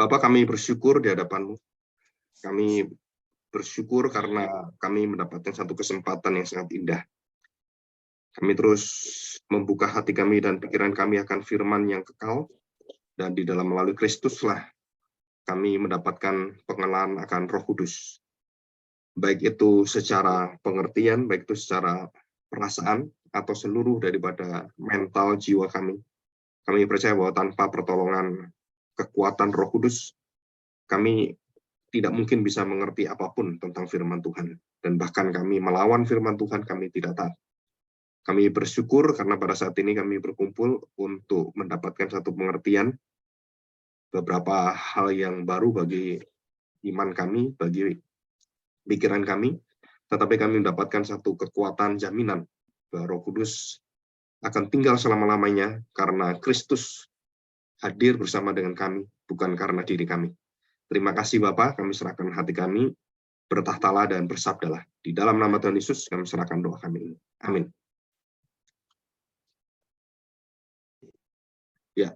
Bapak, kami bersyukur di hadapan-Mu. Kami bersyukur karena kami mendapatkan satu kesempatan yang sangat indah. Kami terus membuka hati kami dan pikiran kami akan firman yang kekal, dan di dalam melalui Kristuslah kami mendapatkan pengenalan akan Roh Kudus. Baik itu secara pengertian, baik itu secara perasaan, atau seluruh daripada mental jiwa kami. Kami percaya bahwa tanpa pertolongan kekuatan Roh Kudus, kami tidak mungkin bisa mengerti apapun tentang firman Tuhan. Dan bahkan kami melawan firman Tuhan, kami tidak taat. Kami bersyukur karena pada saat ini kami berkumpul untuk mendapatkan satu pengertian, beberapa hal yang baru bagi iman kami, bagi pikiran kami, tetapi kami mendapatkan satu kekuatan jaminan bahwa Roh Kudus akan tinggal selama-lamanya karena Kristus hadir bersama dengan kami, bukan karena diri kami. Terima kasih Bapak, kami serahkan hati kami, bertahtalah dan bersabdalah. Di dalam nama Tuhan Yesus, kami serahkan doa kami ini. Amin. Ya,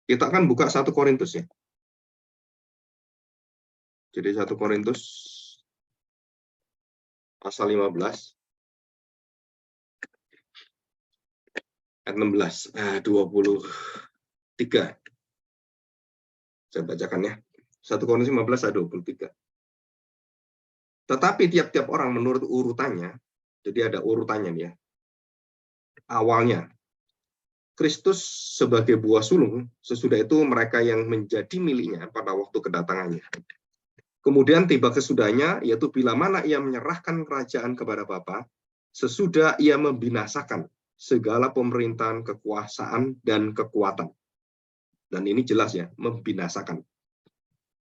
kita akan buka 1 Korintus ya. Jadi 1 Korintus pasal 15 ayat 16, 23. Saya bacakan ya. 1 Korintus 15 ayat 23. Tetapi tiap-tiap orang menurut urutannya, jadi ada urutannya nih ya. Awalnya, Kristus sebagai buah sulung, sesudah itu mereka yang menjadi miliknya pada waktu kedatangannya. Kemudian tiba kesudahnya, yaitu bila mana ia menyerahkan kerajaan kepada Bapa, sesudah ia membinasakan segala pemerintahan, kekuasaan, dan kekuatan. Dan ini jelas ya, membinasakan.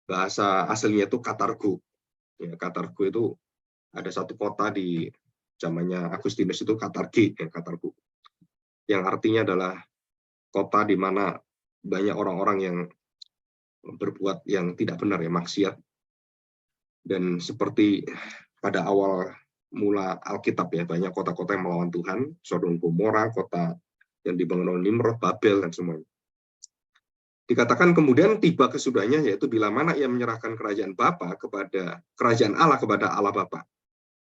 Bahasa aslinya itu katargo. Ya, katargo itu ada satu kota di zamannya Agustinus itu Katarge, ya, katargo. Yang artinya adalah kota di mana banyak orang-orang yang berbuat yang tidak benar, ya, maksiat. Dan seperti pada awal mula Alkitab ya, banyak kota-kota yang melawan Tuhan, Sodom Gomora, kota yang dibangun oleh Nimrod, Babel, dan semuanya. Dikatakan kemudian tiba kesudahnya, yaitu bila mana ia menyerahkan kerajaan Bapa kepada kerajaan Allah kepada Allah Bapa.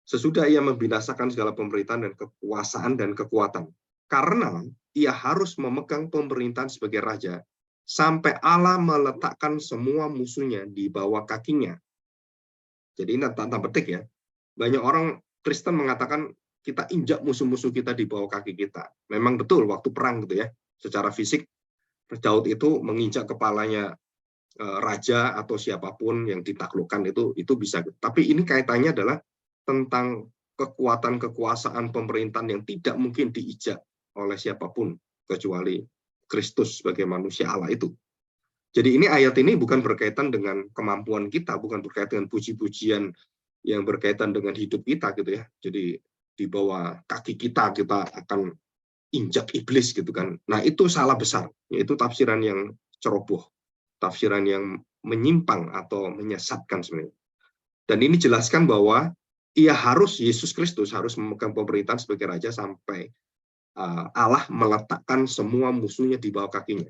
Sesudah ia membinasakan segala pemerintahan dan kekuasaan dan kekuatan. Karena ia harus memegang pemerintahan sebagai raja, sampai Allah meletakkan semua musuhnya di bawah kakinya. Jadi ini tanda petik ya. Banyak orang Kristen mengatakan kita injak musuh-musuh kita di bawah kaki kita. Memang betul waktu perang gitu ya. Secara fisik Daud itu menginjak kepalanya raja atau siapapun yang ditaklukkan itu bisa. Tapi ini kaitannya adalah tentang kekuatan kekuasaan pemerintahan yang tidak mungkin diinjak oleh siapapun kecuali Kristus sebagai manusia Allah itu. Jadi ini ayat ini bukan berkaitan dengan kemampuan kita, bukan berkaitan dengan puji-pujian yang berkaitan dengan hidup kita gitu ya. Jadi di bawah kaki kita akan injak iblis gitu kan. Nah, itu salah besar. Yaitu tafsiran yang ceroboh, tafsiran yang menyimpang atau menyesatkan sebenarnya. Dan ini jelaskan bahwa Yesus Kristus harus memegang pemerintahan sebagai raja sampai Allah meletakkan semua musuhnya di bawah kakinya.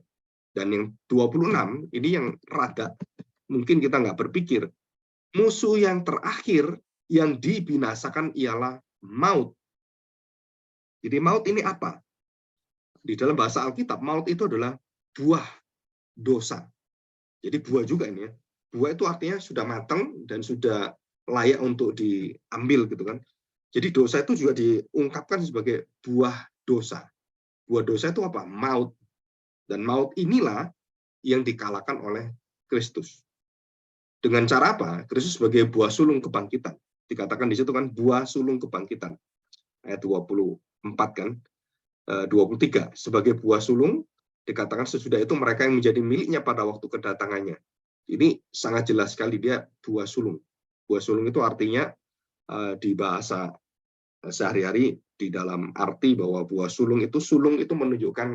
Dan yang 26, ini yang rada mungkin kita nggak berpikir. Musuh yang terakhir yang dibinasakan ialah maut. Jadi maut ini apa? Di dalam bahasa Alkitab, maut itu adalah buah dosa. Jadi buah juga ini ya. Buah itu artinya sudah matang dan sudah layak untuk diambil gitu kan. Jadi dosa itu juga diungkapkan sebagai buah dosa. Buah dosa itu apa? Maut. Dan maut inilah yang dikalahkan oleh Kristus. Dengan cara apa? Kristus sebagai buah sulung kebangkitan. Dikatakan di situ kan buah sulung kebangkitan. Ayat 24 kan. 23. Sebagai buah sulung, dikatakan sesudah itu mereka yang menjadi miliknya pada waktu kedatangannya. Ini sangat jelas sekali dia buah sulung. Buah sulung itu artinya di bahasa sehari-hari di dalam arti bahwa buah sulung itu menunjukkan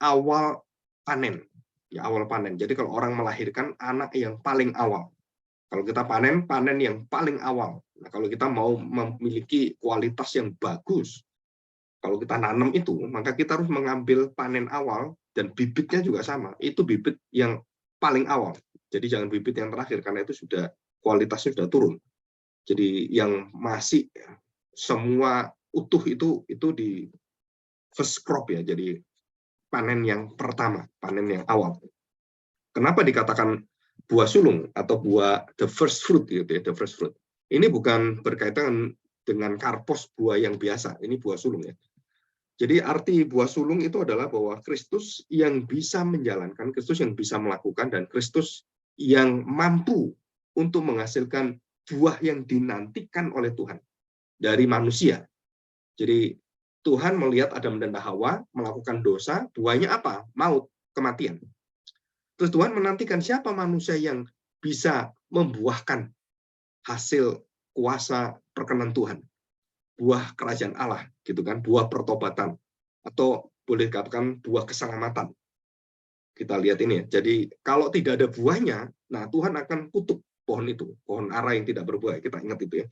awal panen. Ya, awal panen. Jadi kalau orang melahirkan anak yang paling awal. Kalau kita panen yang paling awal. Nah, kalau kita mau memiliki kualitas yang bagus, Kalau kita nanam itu, maka kita harus mengambil panen awal, dan bibitnya juga sama. Itu bibit yang paling awal. Jadi jangan bibit yang terakhir, karena itu sudah kualitasnya sudah turun. Jadi yang masih semua utuh itu di first crop ya, jadi panen yang pertama, panen yang awal. Kenapa dikatakan buah sulung atau buah the first fruit gitu ya, the first fruit. Ini bukan berkaitan dengan karpos buah yang biasa, ini buah sulung ya. Jadi arti buah sulung itu adalah bahwa Kristus yang bisa menjalankan, Kristus yang bisa melakukan, dan Kristus yang mampu untuk menghasilkan buah yang dinantikan oleh Tuhan dari manusia. Jadi Tuhan melihat Adam dan Hawa melakukan dosa, buahnya apa? Maut, kematian. Terus Tuhan menantikan siapa manusia yang bisa membuahkan hasil kuasa perkenan Tuhan, buah kerajaan Allah, gitu kan, buah pertobatan, atau boleh dikatakan buah keselamatan. Kita lihat ini ya. Jadi kalau tidak ada buahnya, nah Tuhan akan kutuk pohon itu, pohon ara yang tidak berbuah. Kita ingat itu ya.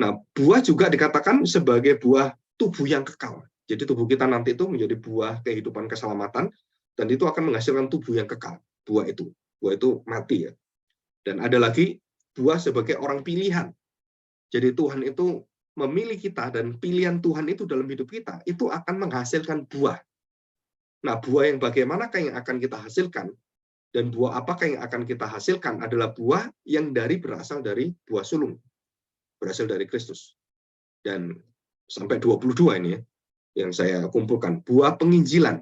Nah, buah juga dikatakan sebagai buah tubuh yang kekal. Jadi tubuh kita nanti itu menjadi buah kehidupan keselamatan, dan itu akan menghasilkan tubuh yang kekal. Buah itu mati ya. Dan ada lagi buah sebagai orang pilihan. Jadi Tuhan itu memilih kita, dan pilihan Tuhan itu dalam hidup kita itu akan menghasilkan buah. Nah, buah yang bagaimanakah yang akan kita hasilkan, dan buah apakah yang akan kita hasilkan adalah buah yang berasal dari buah sulung, berasal dari Kristus. Dan sampai 22 ini ya, yang saya kumpulkan, buah penginjilan.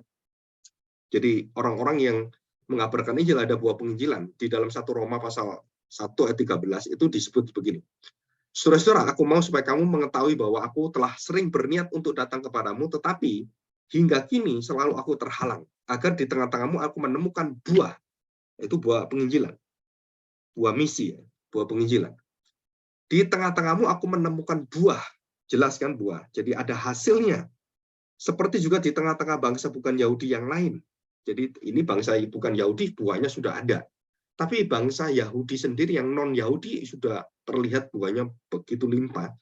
Jadi orang-orang yang mengabarkan Injil ada buah penginjilan. Di dalam 1 Roma pasal 1 ayat 13 itu disebut begini. Saudara-saudara, aku mau supaya kamu mengetahui bahwa aku telah sering berniat untuk datang kepadamu, tetapi hingga kini selalu aku terhalang, agar di tengah-tengahmu aku menemukan buah. Itu buah penginjilan. Buah misi, ya, buah penginjilan. Di tengah-tengahmu aku menemukan buah. Jelas kan buah. Jadi ada hasilnya. Seperti juga di tengah-tengah bangsa bukan Yahudi yang lain. Jadi ini bangsa bukan Yahudi, buahnya sudah ada. Tapi bangsa Yahudi sendiri yang non-Yahudi sudah terlihat buahnya begitu limpah.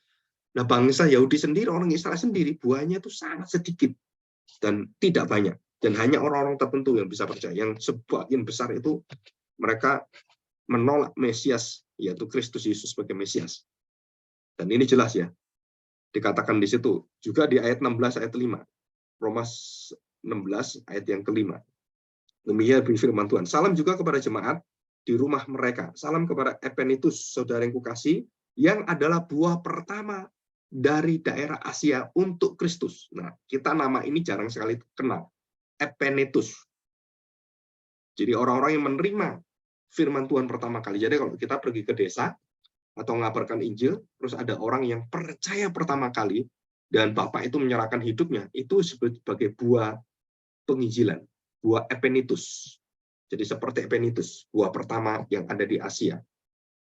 Nah, bangsa Yahudi sendiri, orang Israel sendiri, buahnya itu sangat sedikit dan tidak banyak. Dan hanya orang-orang tertentu yang bisa percaya. Yang sebagian besar itu mereka menolak Mesias, yaitu Kristus Yesus sebagai Mesias. Dan ini jelas ya. Dikatakan di situ. Juga di ayat 16 ayat 5. Roma 16 ayat yang kelima. Demikian firman Tuhan. Salam juga kepada jemaat di rumah mereka. Salam kepada Epenitus, saudara yang kukasih, yang adalah buah pertama dari daerah Asia untuk Kristus. Nah, kita nama ini jarang sekali kenal. Epenitus. Jadi orang-orang yang menerima firman Tuhan pertama kali. Jadi kalau kita pergi ke desa atau mengabarkan Injil, terus ada orang yang percaya pertama kali, dan Bapak itu menyerahkan hidupnya, itu sebagai buah penginjilan. Buah Epenitus. Jadi seperti Epenitus, buah pertama yang ada di Asia.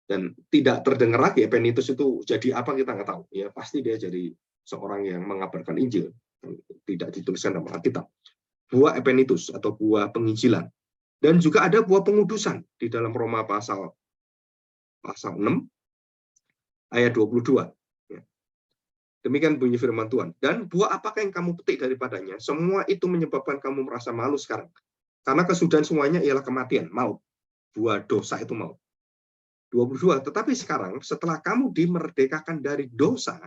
Dan tidak terdengar lagi Epenitus itu jadi apa kita nggak tahu. Ya pasti dia jadi seorang yang mengabarkan Injil. Tidak dituliskan dalam Alkitab. Buah Epenitus atau buah penginjilan. Dan juga ada buah pengudusan di dalam Roma pasal 6 ayat 22. Demikian bunyi firman Tuhan. Dan buah apakah yang kamu petik daripadanya? Semua itu menyebabkan kamu merasa malu sekarang. Karena kesudahan semuanya ialah kematian, maut. Buah dosa itu maut. 22. Tetapi sekarang, setelah kamu dimerdekakan dari dosa,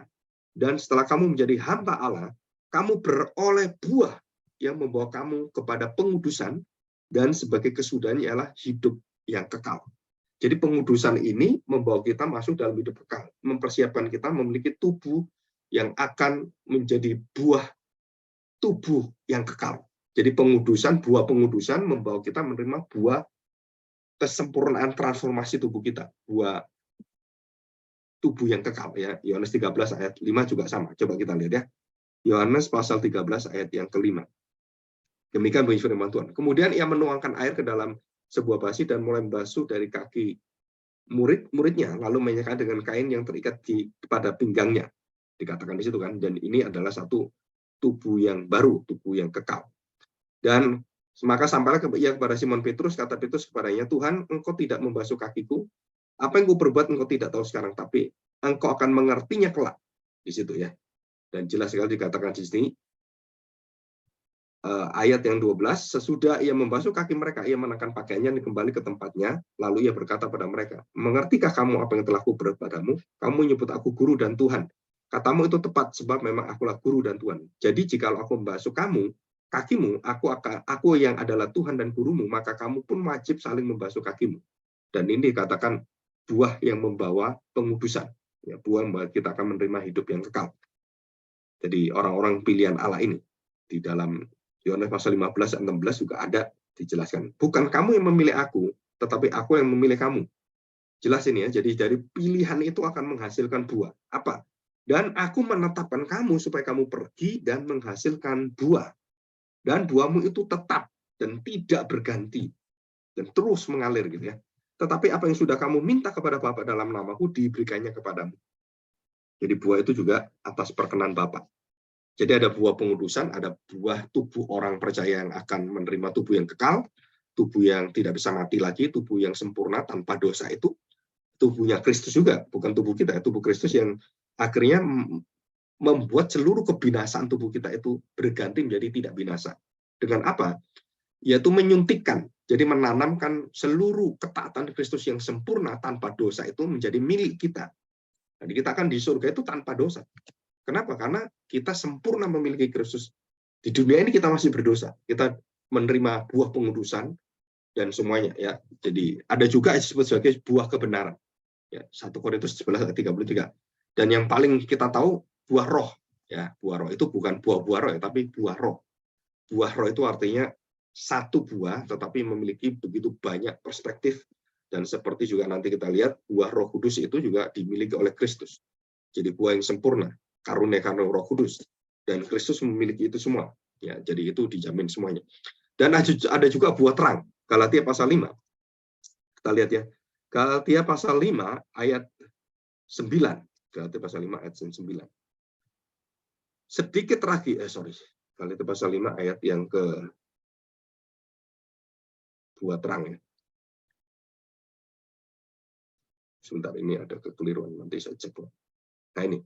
dan setelah kamu menjadi hamba Allah, kamu beroleh buah yang membawa kamu kepada pengudusan, dan sebagai kesudahan ialah hidup yang kekal. Jadi pengudusan ini membawa kita masuk dalam hidup kekal. Mempersiapkan kita memiliki tubuh yang akan menjadi buah tubuh yang kekal. Jadi pengudusan, buah pengudusan membawa kita menerima buah kesempurnaan transformasi tubuh kita, buah tubuh yang kekal ya. Yohanes 13 ayat 5 juga sama. Coba kita lihat ya. Yohanes pasal 13 ayat yang kelima. Demikian bunyi firman Tuhan. Kemudian ia menuangkan air ke dalam sebuah basi dan mulai membasuh dari kaki murid-muridnya, lalu menyeka dengan kain yang terikat pada pinggangnya. Dikatakan di situ kan, dan ini adalah satu tubuh yang baru, tubuh yang kekal. Dan maka sampailah ia kepada Simon Petrus, kata Petrus kepadanya, Tuhan, engkau tidak membasuh kakiku, apa yang kuperbuat engkau tidak tahu sekarang, tapi engkau akan mengertinya kelak. Di situ ya. Dan jelas sekali dikatakan di sini, ayat yang 12, sesudah ia membasuh kaki mereka, ia mengenakan pakaiannya kembali ke tempatnya, lalu ia berkata pada mereka, mengertikah kamu apa yang telah kuberitahu padamu? Kamu menyebut aku guru dan Tuhan. Katamu itu tepat, sebab memang akulah guru dan Tuhan. Jadi jikalau aku membasuh kakimu, aku yang adalah Tuhan dan gurumu, maka kamu pun wajib saling membasuh kakimu. Dan ini dikatakan buah yang membawa pengudusan. Ya, buah yang kita akan menerima hidup yang kekal. Jadi orang-orang pilihan Allah ini di dalam Yohanes pasal 15 dan 16 juga ada dijelaskan. Bukan kamu yang memilih aku, tetapi aku yang memilih kamu. Jelas ini ya. Jadi dari pilihan itu akan menghasilkan buah. Apa? Dan aku menetapkan kamu supaya kamu pergi dan menghasilkan buah. Dan buahmu itu tetap dan tidak berganti dan terus mengalir gitu ya. Tetapi apa yang sudah kamu minta kepada Bapa dalam namaku diberikannya kepadamu. Jadi buah itu juga atas perkenan Bapa. Jadi ada buah pengudusan, ada buah tubuh orang percaya yang akan menerima tubuh yang kekal, tubuh yang tidak bisa mati lagi, tubuh yang sempurna tanpa dosa itu. Tubuhnya Kristus juga, bukan tubuh kita, tubuh Kristus yang akhirnya membuat seluruh kebinasaan tubuh kita itu berganti menjadi tidak binasa. Dengan apa? Yaitu menyuntikkan, jadi menanamkan seluruh ketaatan Kristus yang sempurna tanpa dosa itu menjadi milik kita. Jadi kita akan di surga itu tanpa dosa. Kenapa? Karena kita sempurna memiliki Kristus. Di dunia ini kita masih berdosa. Kita menerima buah pengudusan dan semuanya ya. Jadi ada juga disebut sebagai buah kebenaran. Ya, 1 Korintus 11 ayat 33. Dan yang paling kita tahu buah roh. Ya, buah roh itu bukan buah-buah roh ya, tapi buah roh. Buah roh itu artinya satu buah tetapi memiliki begitu banyak perspektif, dan seperti juga nanti kita lihat buah Roh Kudus itu juga dimiliki oleh Kristus. Jadi buah yang sempurna, karunia karena Roh Kudus, dan Kristus memiliki itu semua. Ya, jadi itu dijamin semuanya. Dan ada juga buah terang. Galatia pasal 5. Kita lihat ya. Galatia pasal 5 ayat 9. Galatia pasal 5 ayat 9. Sedikit lagi, Galatia pasal 5 ayat yang ke buah terang ya. Sebentar, ini ada kekeliruan, nanti saya cek. Nah ini.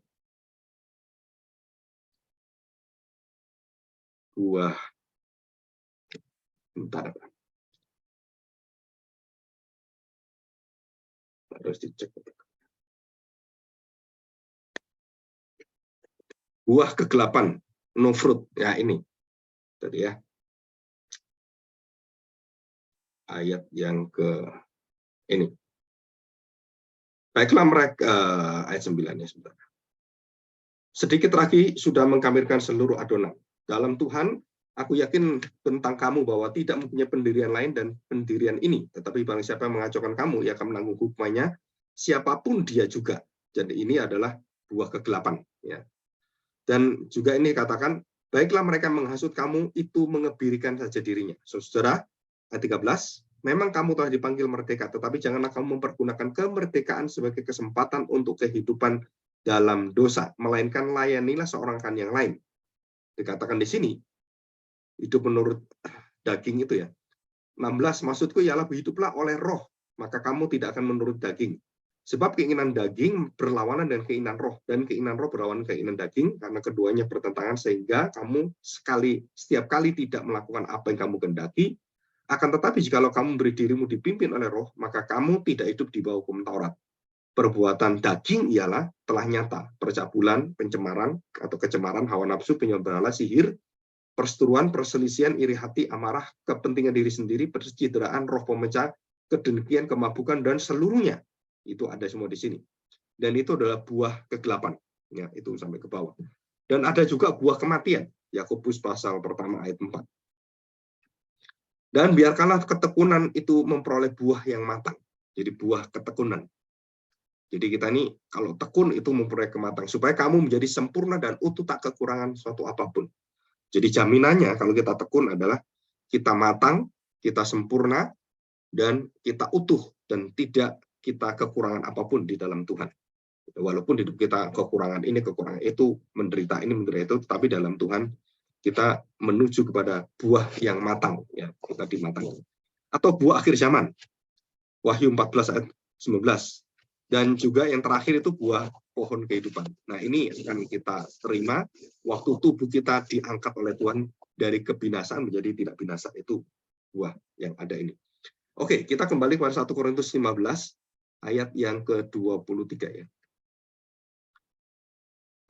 Buah. Bentar. Harus dicek. Buah kegelapan, no fruit. Ya ini. Tadi ya. Ayat yang ke ini. Baiklah mereka, ayat 9 ya sebentar. Sedikit lagi sudah mengkamirkan seluruh adonan. Dalam Tuhan, aku yakin tentang kamu bahwa tidak mempunyai pendirian lain dan pendirian ini. Tetapi barang siapa yang mengacaukan kamu, ia akan menanggung hukumannya, siapapun dia juga. Jadi ini adalah buah kegelapan. Ya. Dan juga ini katakan, baiklah mereka menghasut kamu, itu mengebirikan saja dirinya. Saudara, ayat 13, memang kamu telah dipanggil merdeka, tetapi janganlah kamu mempergunakan kemerdekaan sebagai kesempatan untuk kehidupan dalam dosa, melainkan layanilah seorang kan yang lain. Dikatakan di sini, hidup menurut daging itu ya. 16, maksudku ialah hiduplah oleh roh, maka kamu tidak akan menurut daging. Sebab keinginan daging berlawanan dengan keinginan roh, dan keinginan roh berlawanan keinginan daging, karena keduanya bertentangan, sehingga kamu setiap kali tidak melakukan apa yang kamu kehendaki. Akan tetapi jikalau kamu beri dirimu dipimpin oleh roh, maka kamu tidak hidup di bawah hukum Taurat. Perbuatan daging ialah telah nyata, percabulan, pencemaran atau kecemaran, hawa nafsu, penyembah Allah, sihir, perseteruan, perselisihan, iri hati, amarah, kepentingan diri sendiri, percideraan, roh pemecah, kedengkian, kemabukan, dan seluruhnya. Itu ada semua di sini. Dan itu adalah buah kegelapan. Ya, itu sampai ke bawah. Dan ada juga buah kematian. Yakobus pasal pertama ayat 4. Dan biarkanlah ketekunan itu memperoleh buah yang matang. Jadi buah ketekunan. Jadi kita ini kalau tekun itu memperoleh kematang. Supaya kamu menjadi sempurna dan utuh, tak kekurangan suatu apapun. Jadi jaminannya kalau kita tekun adalah kita matang, kita sempurna, dan kita utuh. Dan tidak kita kekurangan apapun di dalam Tuhan. Walaupun hidup kita kekurangan ini, kekurangan itu, menderita ini, menderita itu, tapi dalam Tuhan kita menuju kepada buah yang matang, ya, kita dimatangkan. Atau buah akhir zaman, Wahyu 14 ayat 19. Dan juga yang terakhir itu buah pohon kehidupan. Nah ini akan kita terima waktu tubuh kita diangkat oleh Tuhan dari kebinasaan menjadi tidak binasa. Itu buah yang ada ini. Oke, kita kembali kepada 1 Korintus 15 ayat yang ke-23 ya.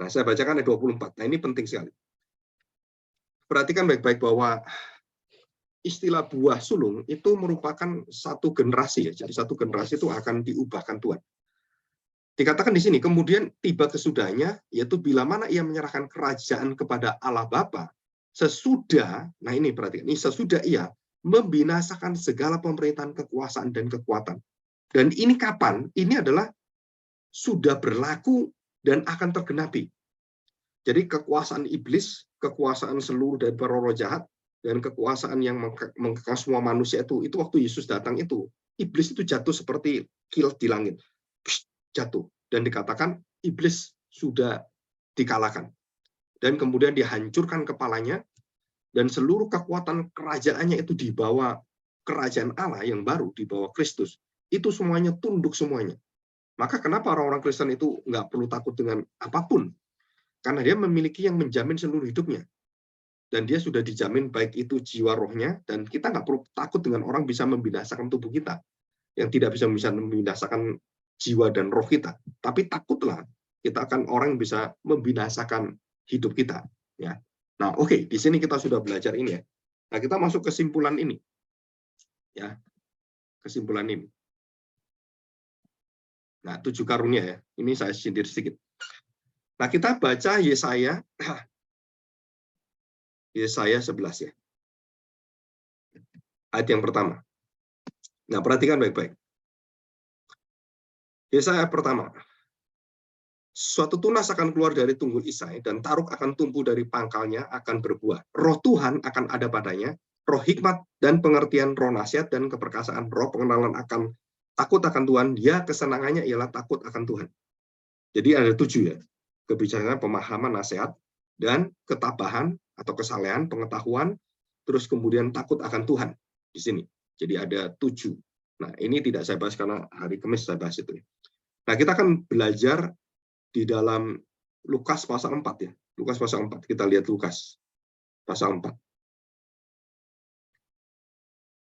Nah, saya bacakan ayat 24. Nah, ini penting sekali. Perhatikan baik-baik bahwa istilah buah sulung itu merupakan satu generasi ya. Jadi satu generasi itu akan diubahkan Tuhan. Dikatakan di sini, kemudian tiba kesudahnya, yaitu bila mana ia menyerahkan kerajaan kepada Allah Bapa, sesudah, nah ini perhatikan, ini sesudah ia membinasakan segala pemerintahan, kekuasaan, dan kekuatan. Dan ini kapan? Ini adalah sudah berlaku dan akan tergenapi. Jadi kekuasaan iblis, kekuasaan seluruh dari para roh jahat, dan kekuasaan yang mengekang semua manusia itu waktu Yesus datang itu, iblis itu jatuh seperti kilat di langit. Jatuh, dan dikatakan iblis sudah dikalahkan, dan kemudian dihancurkan kepalanya, dan seluruh kekuatan kerajaannya itu dibawa kerajaan Allah yang baru, dibawa Kristus, itu semuanya tunduk semuanya. Maka kenapa orang-orang Kristen itu nggak perlu takut dengan apapun? Karena dia memiliki yang menjamin seluruh hidupnya, dan dia sudah dijamin baik itu jiwa rohnya, dan kita nggak perlu takut dengan orang bisa membinasakan tubuh kita, yang tidak bisa membinasakan jiwa dan roh kita. Tapi takutlah kita akan orang bisa membinasakan hidup kita. Ya. Nah, oke, di sini kita sudah belajar ini ya. Nah, kita masuk kesimpulan ini. Ya, kesimpulan ini. Nah, 7 karunia ya. Ini saya sindir sedikit. Nah, kita baca Yesaya 11 ya. Ayat yang pertama. Nah, perhatikan baik-baik. Yesaya pertama. Suatu tunas akan keluar dari tunggul Isai, dan taruk akan tumbuh dari pangkalnya, akan berbuah. Roh Tuhan akan ada padanya, roh hikmat dan pengertian, roh nasihat dan keperkasaan, roh pengenalan akan takut akan Tuhan, dia kesenangannya ialah takut akan Tuhan. Jadi ada 7 ya. Kebijaksanaan, pemahaman, nasihat, dan ketabahan atau kesalehan, pengetahuan, terus kemudian takut akan Tuhan di sini. Jadi ada 7. Nah, ini tidak saya bahas karena hari Kamis saya bahas itu. Nah, kita akan belajar di dalam Lukas pasal 4 ya. Lukas pasal 4. Kita lihat Lukas pasal 4.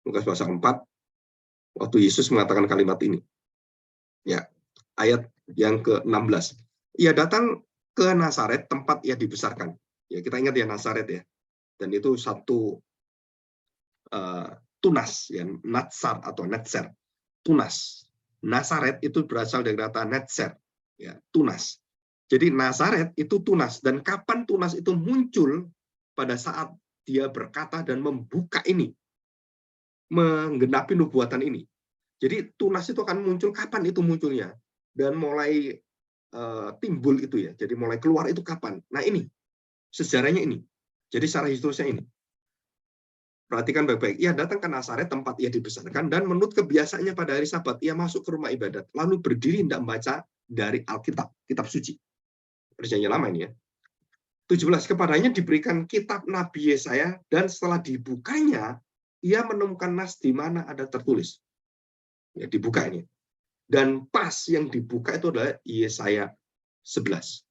Lukas pasal 4 waktu Yesus mengatakan kalimat ini. Ya, ayat yang ke-16. Ia datang ke Nazaret, tempat ia dibesarkan. Ya, kita ingat ya Nazaret ya. Dan itu satu tunas ya, Natsar atau Netzer. Tunas. Nazaret itu berasal dari kata Netzer, ya, tunas. Jadi Nazaret itu tunas, dan kapan tunas itu muncul? Pada saat dia berkata dan membuka ini, menggenapi nubuatan ini. Jadi tunas itu akan muncul kapan itu munculnya, dan mulai timbul itu ya. Jadi mulai keluar itu kapan? Nah ini sejarahnya ini. Jadi secara historisnya ini. Perhatikan baik-baik. Ia datang ke Nazaret, tempat ia dibesarkan, dan menurut kebiasaannya pada hari Sabat, ia masuk ke rumah ibadat, lalu berdiri hendak membaca dari Alkitab, kitab suci. Perjanjian lama ini ya. 17, kepadanya diberikan kitab Nabi Yesaya, dan setelah dibukanya, ia menemukan nas di mana ada tertulis. Ya, dibuka ini. Dan pas yang dibuka itu adalah Yesaya 11.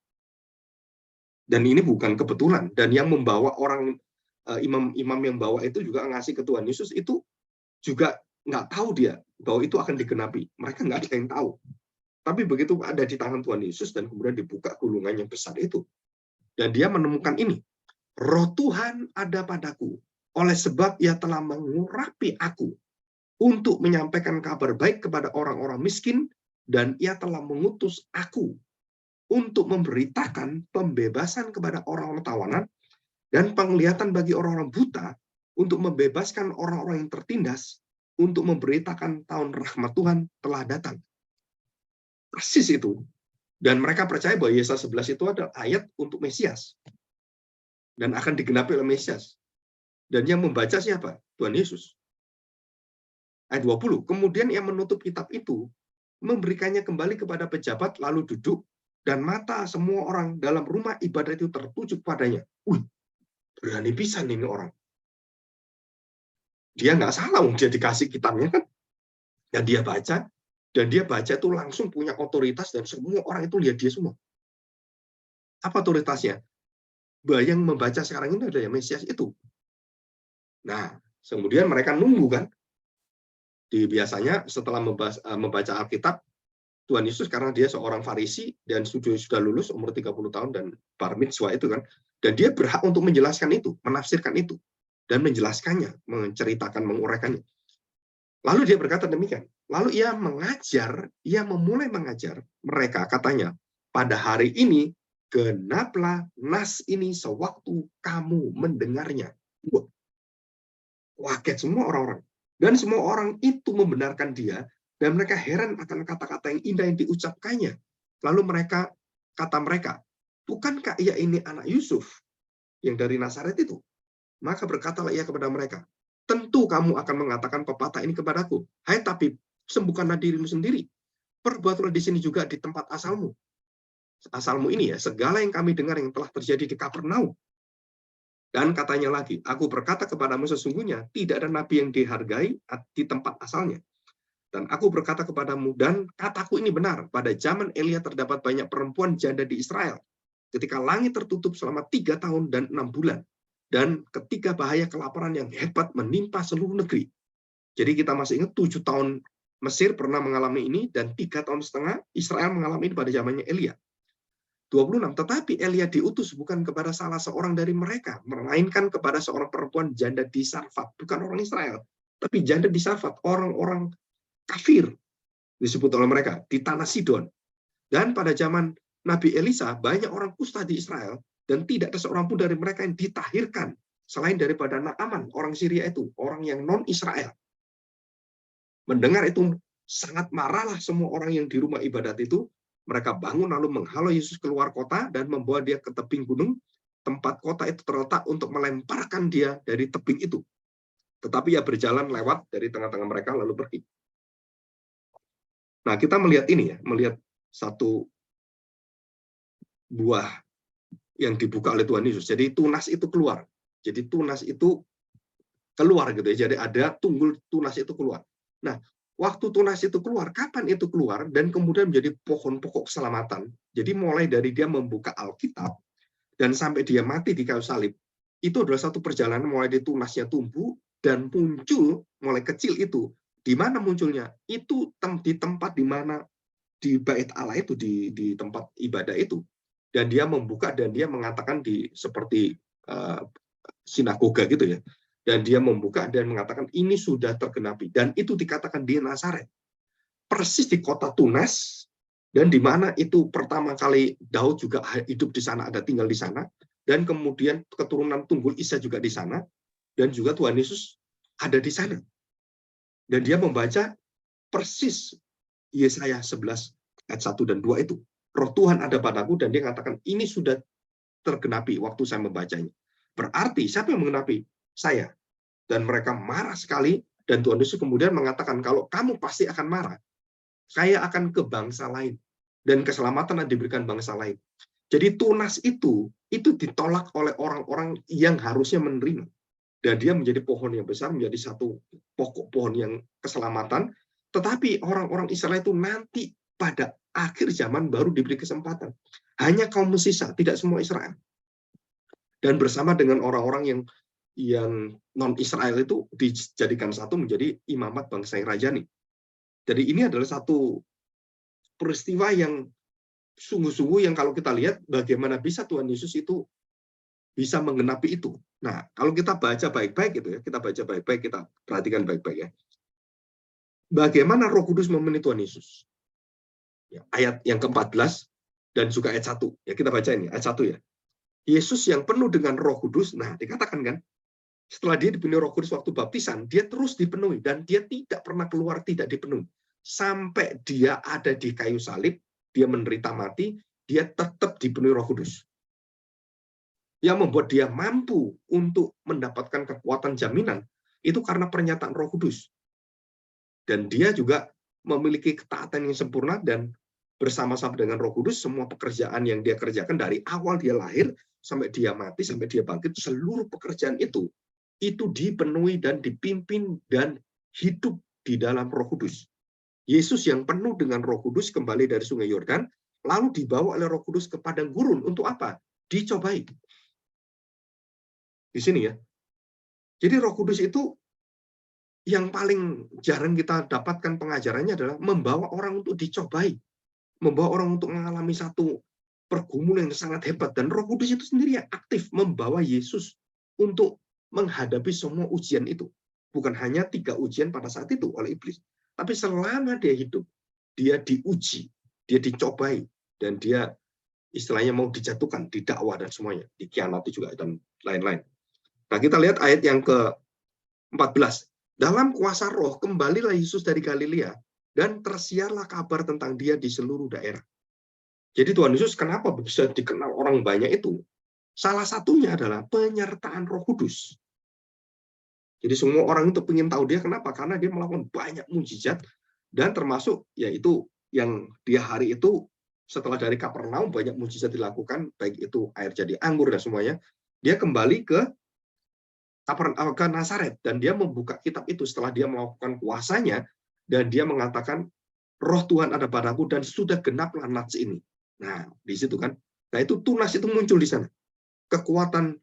Dan ini bukan kebetulan. Dan yang membawa orang imam-imam yang bawa itu juga ngasih ke Tuhan Yesus itu juga nggak tahu dia bahwa itu akan digenapi. Mereka nggak ada yang tahu. Tapi begitu ada di tangan Tuhan Yesus dan kemudian dibuka gulungan yang besar itu, dan dia menemukan ini, Roh Tuhan ada padaku, oleh sebab ia telah mengurapi aku untuk menyampaikan kabar baik kepada orang-orang miskin, dan ia telah mengutus aku untuk memberitakan pembebasan kepada orang-orang tawanan dan penglihatan bagi orang-orang buta, untuk membebaskan orang-orang yang tertindas, untuk memberitakan tahun rahmat Tuhan telah datang. Persis itu. Dan mereka percaya bahwa Yesaya 11 itu adalah ayat untuk Mesias. Dan akan digenapi oleh Mesias. Dan yang membaca siapa? Tuhan Yesus. Ayat 20. Kemudian ia menutup kitab itu, memberikannya kembali kepada pejabat, lalu duduk, dan mata semua orang dalam rumah ibadat itu tertuju padanya. Berani pisan ini orang. Dia nggak salah, dia dikasih kitabnya kan. Dan dia baca, itu langsung punya otoritas, dan semua orang itu lihat dia semua. Apa otoritasnya? Bahwa yang membaca sekarang ini adalah Mesias itu. Nah, kemudian mereka nunggu kan. Biasanya setelah membaca Alkitab, Tuhan Yesus karena dia seorang Farisi dan sudah lulus umur 30 tahun dan bar mitzvah itu kan, dan dia berhak untuk menjelaskan itu, menafsirkan itu, dan menjelaskannya, menceritakan, menguraikannya. Lalu dia berkata demikian. Lalu ia memulai mengajar mereka, katanya, pada hari ini genaplah nas ini sewaktu kamu mendengarnya. Wah, kaget semua orang-orang. Dan semua orang itu membenarkan dia, dan mereka heran akan kata-kata yang indah yang diucapkannya. Lalu kata mereka, bukankah ia ini anak Yusuf yang dari Nazaret itu? Maka berkatalah ia kepada mereka, tentu kamu akan mengatakan pepatah ini kepadaku. Hai tabib, sembuhkanlah dirimu sendiri. Perbuatlah di sini juga di tempat asalmu. Asalmu ini ya, segala yang kami dengar yang telah terjadi di Kapernaum. Dan katanya lagi, aku berkata kepadamu sesungguhnya, tidak ada nabi yang dihargai di tempat asalnya. Dan aku berkata kepadamu, dan kataku ini benar, pada zaman Elia terdapat banyak perempuan janda di Israel, ketika langit tertutup selama 3 tahun dan 6 bulan, dan ketika bahaya kelaparan yang hebat menimpa seluruh negeri. Jadi kita masih ingat 7 tahun Mesir pernah mengalami ini, dan 3 tahun setengah Israel mengalami ini pada zamannya Elia. 26. Tetapi Elia diutus bukan kepada salah seorang dari mereka, melainkan kepada seorang perempuan janda di Sarfat, bukan orang Israel, tapi janda di Sarfat, orang-orang kafir disebut oleh mereka di tanah Sidon. Dan pada zaman Nabi Elisa banyak orang kusta di Israel dan tidak ada seorang pun dari mereka yang ditahirkan selain daripada Naaman, orang Syria itu, orang yang non Israel. Mendengar itu sangat marahlah semua orang yang di rumah ibadat itu. Mereka bangun lalu menghalau Yesus keluar kota dan membawa dia ke tebing gunung, tempat kota itu terletak untuk melemparkan dia dari tebing itu. Tetapi ia berjalan lewat dari tengah-tengah mereka lalu pergi. Nah, kita melihat ini ya, melihat satu buah yang dibuka oleh Tuhan Yesus. Jadi tunas itu keluar. Jadi tunas itu keluar gitu ya. Jadi ada tunggul tunas itu keluar. Nah, waktu tunas itu keluar, kapan itu keluar dan kemudian menjadi pohon pokok keselamatan. Jadi mulai dari dia membuka Alkitab dan sampai dia mati di kayu salib, itu adalah satu perjalanan mulai dari tunasnya tumbuh dan muncul mulai kecil itu. Di mana munculnya? Itu di tempat di mana di bait Allah itu, di tempat ibadah itu. Dan dia membuka dan dia mengatakan seperti sinagoga gitu ya. Dan dia membuka dan mengatakan ini sudah tergenapi. Dan itu dikatakan di Nazaret. Persis di kota Tunas, dan di mana itu pertama kali Daud juga hidup di sana, ada tinggal di sana. Dan kemudian keturunan Tunggul Isa juga di sana. Dan juga Tuhan Yesus ada di sana. Dan dia membaca persis Yesaya 11 ayat 1 dan 2 itu. Roh Tuhan ada padaku dan dia katakan ini sudah tergenapi waktu saya membacanya. Berarti siapa yang menggenapi? Saya. Dan mereka marah sekali dan Tuhan Yesus kemudian mengatakan kalau kamu pasti akan marah, saya akan ke bangsa lain dan keselamatan yang diberikan bangsa lain. Jadi tunas itu ditolak oleh orang-orang yang harusnya menerima. Dan dia menjadi pohon yang besar, menjadi satu pokok pohon yang keselamatan. Tetapi orang-orang Israel itu nanti pada akhir zaman baru diberi kesempatan. Hanya kaum sisa, tidak semua Israel. Dan bersama dengan orang-orang yang non-Israel itu dijadikan satu menjadi imamat bangsa yang rajani. Jadi ini adalah satu peristiwa yang sungguh-sungguh yang kalau kita lihat bagaimana bisa Tuhan Yesus itu bisa menggenapi itu. Nah, kalau kita baca baik-baik gitu ya, kita baca baik-baik, kita perhatikan baik-baik ya. Bagaimana Roh Kudus memenuhi Tuhan Yesus? Ya, ayat yang ke-14 dan juga ayat 1. Ya, kita baca ini, ayat 1 ya. Yesus yang penuh dengan Roh Kudus, nah dikatakan kan, setelah dia dipenuhi Roh Kudus waktu baptisan, dia terus dipenuhi dan dia tidak pernah keluar tidak dipenuhi. Sampai dia ada di kayu salib, dia menderita mati, dia tetap dipenuhi Roh Kudus. Yang membuat dia mampu untuk mendapatkan kekuatan jaminan, itu karena pernyataan Roh Kudus. Dan dia juga memiliki ketaatan yang sempurna dan bersama-sama dengan Roh Kudus, semua pekerjaan yang dia kerjakan dari awal dia lahir, sampai dia mati, sampai dia bangkit, seluruh pekerjaan itu dipenuhi dan dipimpin dan hidup di dalam Roh Kudus. Yesus yang penuh dengan Roh Kudus kembali dari Sungai Yordan, lalu dibawa oleh Roh Kudus ke padang gurun untuk apa? Dicobai. Di sini ya. Jadi Roh Kudus itu yang paling jarang kita dapatkan pengajarannya adalah membawa orang untuk dicobai, membawa orang untuk mengalami satu pergumulan yang sangat hebat. Dan Roh Kudus itu sendiri yang aktif membawa Yesus untuk menghadapi semua ujian itu. Bukan hanya 3 ujian pada saat itu oleh iblis, tapi selama dia hidup, dia diuji, dia dicobai, dan dia istilahnya mau dijatuhkan, didakwa dan semuanya, dikhianati juga dan lain-lain. Nah, kita lihat ayat yang ke-14. Dalam kuasa Roh kembalilah Yesus dari Galilea dan tersiarlah kabar tentang dia di seluruh daerah. Jadi Tuhan Yesus kenapa bisa dikenal orang banyak itu? Salah satunya adalah penyertaan Roh Kudus. Jadi semua orang itu ingin tahu dia kenapa? Karena dia melakukan banyak mujizat dan termasuk yaitu yang dia hari itu setelah dari Kapernaum banyak mujizat dilakukan, baik itu air jadi anggur dan semuanya, dia kembali ke Nazaret dan dia membuka kitab itu setelah dia melakukan kuasanya dan dia mengatakan Roh Tuhan ada padaku dan sudah genaplah nats ini. Nah, di situ kan. Nah, itu tunas itu muncul di sana. Kekuatan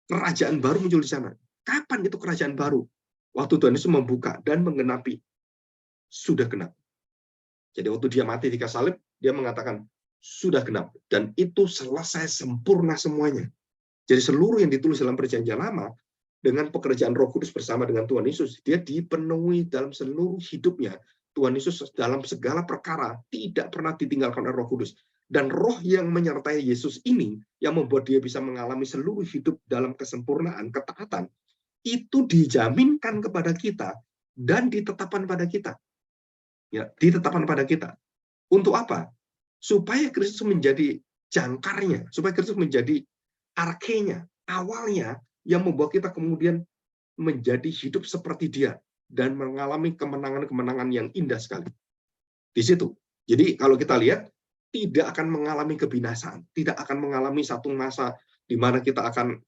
kerajaan baru muncul di sana. Kapan itu kerajaan baru? Waktu Tuhan Yesus membuka dan menggenapi. Sudah genap. Jadi waktu dia mati di kayu salib, dia mengatakan sudah genap dan itu selesai sempurna semuanya. Jadi seluruh yang ditulis dalam Perjanjian Lama dengan pekerjaan Roh Kudus bersama dengan Tuhan Yesus, dia dipenuhi dalam seluruh hidupnya. Tuhan Yesus dalam segala perkara tidak pernah ditinggalkan oleh Roh Kudus. Dan roh yang menyertai Yesus ini, yang membuat dia bisa mengalami seluruh hidup dalam kesempurnaan, ketaatan, itu dijaminkan kepada kita dan ditetapkan pada kita. Ya, ditetapkan pada kita. Untuk apa? Supaya Kristus menjadi jangkarnya, supaya Kristus menjadi arkenya, awalnya, yang membawa kita kemudian menjadi hidup seperti dia dan mengalami kemenangan-kemenangan yang indah sekali. Di situ. Jadi kalau kita lihat, tidak akan mengalami kebinasaan, tidak akan mengalami satu masa di mana kita akan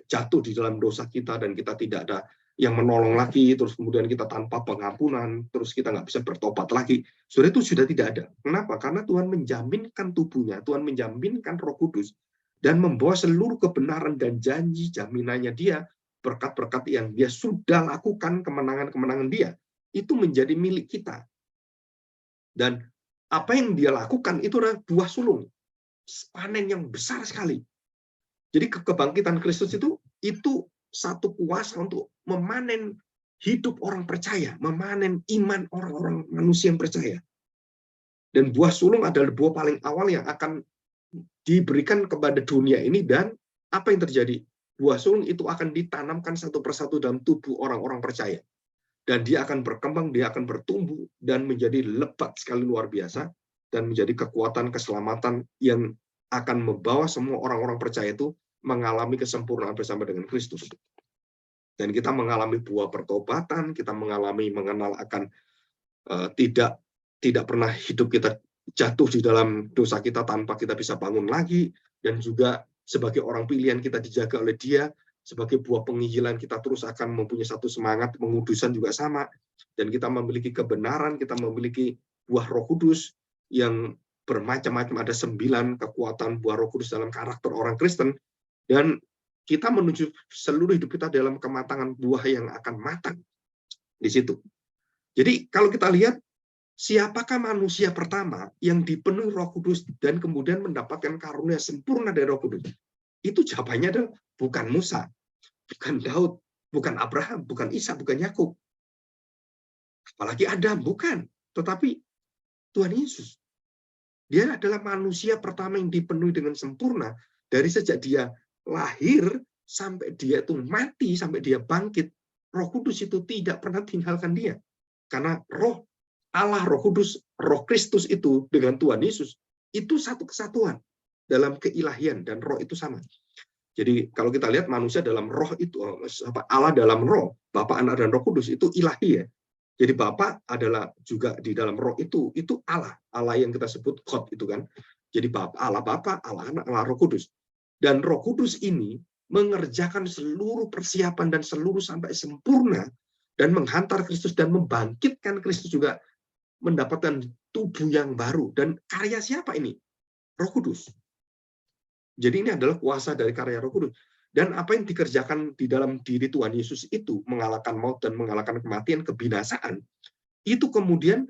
jatuh di dalam dosa kita dan kita tidak ada yang menolong lagi, terus kemudian kita tanpa pengampunan, terus kita nggak bisa bertobat lagi. Sudah itu sudah tidak ada. Kenapa? Karena Tuhan menjaminkan tubuhnya, Tuhan menjaminkan Roh Kudus, dan membawa seluruh kebenaran dan janji jaminannya dia, berkat-berkat yang dia sudah lakukan, kemenangan-kemenangan dia, itu menjadi milik kita. Dan apa yang dia lakukan itu adalah buah sulung, panen yang besar sekali. Jadi kebangkitan Kristus itu satu kuasa untuk memanen hidup orang percaya, memanen iman orang-orang manusia yang percaya. Dan buah sulung adalah buah paling awal yang akan diberikan kepada dunia ini, dan apa yang terjadi? Buah sulung itu akan ditanamkan satu persatu dalam tubuh orang-orang percaya. Dan dia akan berkembang, dia akan bertumbuh, dan menjadi lebat sekali luar biasa, dan menjadi kekuatan keselamatan yang akan membawa semua orang-orang percaya itu mengalami kesempurnaan bersama dengan Kristus. Dan kita mengalami buah pertobatan, kita mengenal akan tidak pernah hidup kita jatuh di dalam dosa kita tanpa kita bisa bangun lagi, dan juga sebagai orang pilihan kita dijaga oleh dia. Sebagai buah penginjilan kita terus akan mempunyai satu semangat, pengudusan juga sama, dan kita memiliki kebenaran, kita memiliki buah Roh Kudus yang bermacam-macam, ada 9 kekuatan buah Roh Kudus dalam karakter orang Kristen, dan kita menuju seluruh hidup kita dalam kematangan buah yang akan matang di situ. Jadi kalau kita lihat, siapakah manusia pertama yang dipenuhi Roh Kudus dan kemudian mendapatkan karunia sempurna dari Roh Kudus? Itu jawabannya adalah bukan Musa, bukan Daud, bukan Abraham, bukan Isa, bukan Yakub, apalagi Adam, bukan. Tetapi Tuhan Yesus. Dia adalah manusia pertama yang dipenuhi dengan sempurna dari sejak dia lahir sampai dia itu mati, sampai dia bangkit. Roh Kudus itu tidak pernah tinggalkan dia. Karena roh Allah, Roh Kudus, Roh Kristus itu dengan Tuhan Yesus itu satu kesatuan dalam keilahian, dan roh itu sama. Jadi kalau kita lihat manusia dalam roh itu, Allah dalam roh, Bapa, Anak, dan Roh Kudus itu ilahi ya. Jadi Bapa adalah juga di dalam roh itu Allah yang kita sebut God itu kan. Jadi Allah Bapa, Allah Anak, Allah Roh Kudus. Dan Roh Kudus ini mengerjakan seluruh persiapan dan seluruh sampai sempurna, dan menghantar Kristus dan membangkitkan Kristus juga mendapatkan tubuh yang baru. Dan karya siapa ini? Roh Kudus. Jadi ini adalah kuasa dari karya Roh Kudus. Dan apa yang dikerjakan di dalam diri Tuhan Yesus itu, mengalahkan maut dan mengalahkan kematian, kebinasaan, itu kemudian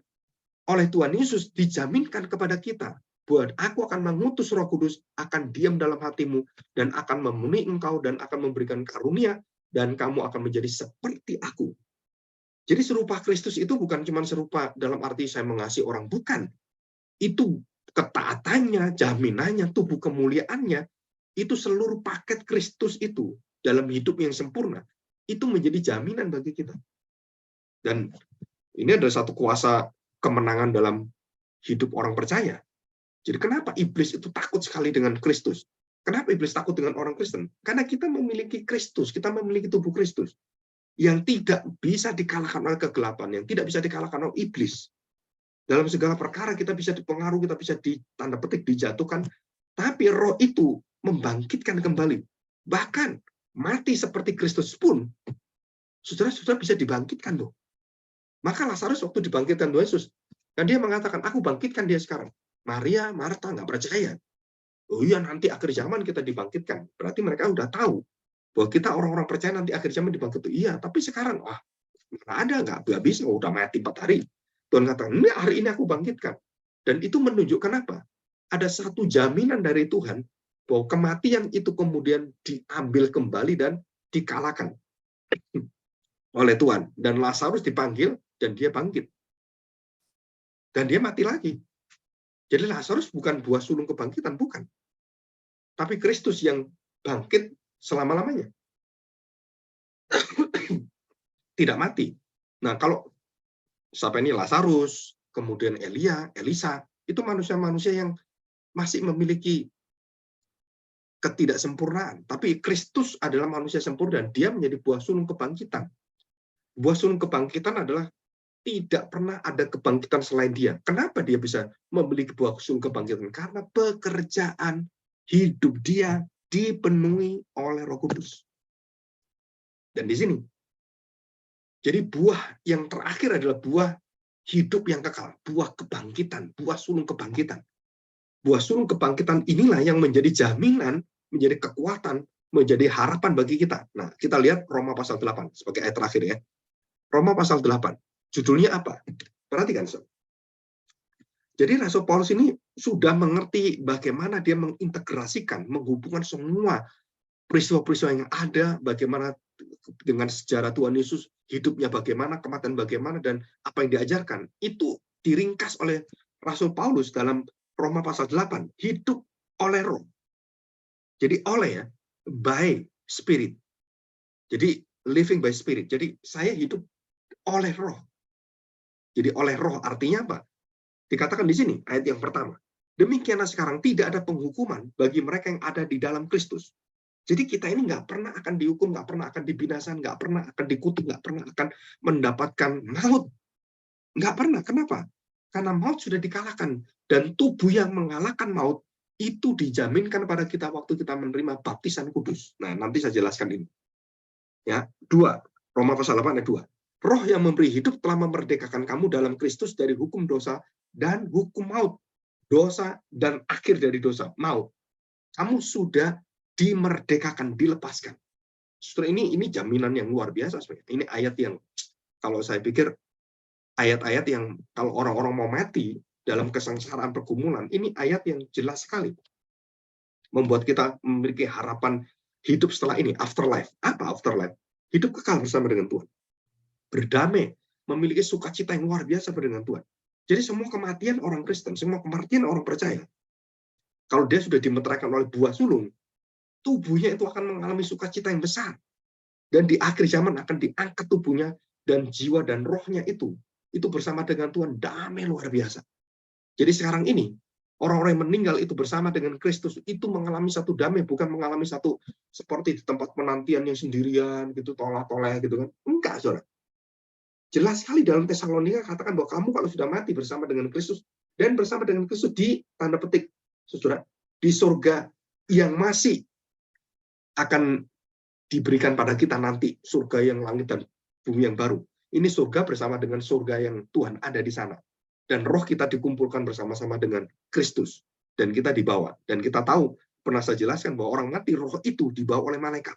oleh Tuhan Yesus dijaminkan kepada kita. Buat aku akan mengutus Roh Kudus, akan diam dalam hatimu, dan akan memenuhi engkau, dan akan memberikan karunia, dan kamu akan menjadi seperti aku. Jadi serupa Kristus itu bukan cuma serupa dalam arti saya mengasihi orang, bukan. Itu ketaatannya, jaminannya, tubuh kemuliaannya, itu seluruh paket Kristus itu dalam hidup yang sempurna, itu menjadi jaminan bagi kita. Dan ini adalah satu kuasa kemenangan dalam hidup orang percaya. Jadi kenapa iblis itu takut sekali dengan Kristus? Kenapa iblis takut dengan orang Kristen? Karena kita memiliki Kristus, kita memiliki tubuh Kristus yang tidak bisa dikalahkan oleh kegelapan, yang tidak bisa dikalahkan oleh iblis. Dalam segala perkara kita bisa dipengaruhi, kita bisa tanda petik dijatuhkan, tapi roh itu membangkitkan kembali. Bahkan mati seperti Kristus pun, saudara-saudara bisa dibangkitkan loh. Maka Lazarus waktu dibangkitkan Tuhan Yesus, dan dia mengatakan, aku bangkitkan dia sekarang. Maria, Marta nggak percaya. Oh iya, nanti akhir zaman kita dibangkitkan. Berarti mereka udah tahu bahwa kita orang-orang percaya nanti akhir zaman dibangkitkan. Iya, tapi sekarang, nggak bisa, udah mati 4 hari. Tuhan katakan, ini hari ini aku bangkitkan. Dan itu menunjukkan apa? Ada satu jaminan dari Tuhan bahwa kematian itu kemudian diambil kembali dan dikalahkan oleh Tuhan. Dan Lazarus dipanggil dan dia bangkit. Dan dia mati lagi. Jadi Lazarus bukan buah sulung kebangkitan, bukan. Tapi Kristus yang bangkit selama-lamanya. Tidak mati. Nah, kalau sampai ini Lazarus, kemudian Elia, Elisa, itu manusia-manusia yang masih memiliki ketidaksempurnaan. Tapi Kristus adalah manusia sempurna, dan dia menjadi buah sulung kebangkitan. Buah sulung kebangkitan adalah tidak pernah ada kebangkitan selain dia. Kenapa dia bisa memiliki buah sulung kebangkitan? Karena pekerjaan hidup dia dipenuhi oleh Roh Kudus. Dan di sini, jadi buah yang terakhir adalah buah hidup yang kekal, buah kebangkitan, buah sulung kebangkitan. Buah sulung kebangkitan inilah yang menjadi jaminan, menjadi kekuatan, menjadi harapan bagi kita. Nah, kita lihat Roma pasal 8 sebagai ayat terakhir ya. Roma pasal 8. Judulnya apa? Perhatikan, Sob. Jadi Rasul Paulus ini sudah mengerti bagaimana dia mengintegrasikan, menghubungkan semua peristiwa-peristiwa yang ada, bagaimana dengan sejarah Tuhan Yesus, hidupnya bagaimana, kematian bagaimana, dan apa yang diajarkan. Itu diringkas oleh Rasul Paulus dalam Roma pasal 8. Hidup oleh roh. Jadi oleh ya, by spirit. Jadi living by spirit. Jadi saya hidup oleh roh. Jadi oleh roh artinya apa? Dikatakan di sini, ayat yang pertama. Demikianlah sekarang tidak ada penghukuman bagi mereka yang ada di dalam Kristus. Jadi kita ini nggak pernah akan dihukum, nggak pernah akan dibinasakan, nggak pernah akan dikutuk, nggak pernah akan mendapatkan maut. Nggak pernah. Kenapa? Karena maut sudah dikalahkan. Dan tubuh yang mengalahkan maut itu dijaminkan pada kita waktu kita menerima baptisan kudus. Nah, nanti saya jelaskan ini. Ya, 2. Roma pasal 8 ayat 2. Roh yang memberi hidup telah memerdekakan kamu dalam Kristus dari hukum dosa dan hukum maut. Dosa dan akhir dari dosa, maut. Kamu sudah dimerdekakan, dilepaskan. Saudara, ini jaminan yang luar biasa sebenarnya. Ini ayat yang kalau saya pikir ayat-ayat yang kalau orang-orang mau mati dalam kesengsaraan pergumulan, ini ayat yang jelas sekali. Membuat kita memiliki harapan hidup setelah ini, afterlife. Apa afterlife? Hidup kekal bersama dengan Tuhan. Berdamai, memiliki sukacita yang luar biasa dengan Tuhan. Jadi semua kematian orang Kristen, semua kematian orang percaya, kalau dia sudah dimeteraikan oleh buah sulung, tubuhnya itu akan mengalami sukacita yang besar. Dan di akhir zaman akan diangkat tubuhnya, dan jiwa dan rohnya itu bersama dengan Tuhan, damai luar biasa. Jadi sekarang ini, orang-orang yang meninggal itu bersama dengan Kristus, itu mengalami satu damai, bukan mengalami satu seperti di tempat penantian yang sendirian, gitu, tolak-tolak, gitu kan. Enggak, saudara. Jelas sekali dalam Tesalonika katakan bahwa kamu kalau sudah mati bersama dengan Kristus, dan bersama dengan Kristus di, tanda petik, saudara, di surga yang masih akan diberikan pada kita nanti, surga yang langit dan bumi yang baru. Ini surga bersama dengan surga yang Tuhan ada di sana. Dan roh kita dikumpulkan bersama-sama dengan Kristus. Dan kita dibawa. Dan kita tahu pernah saya jelaskan bahwa orang mati, roh itu dibawa oleh malaikat.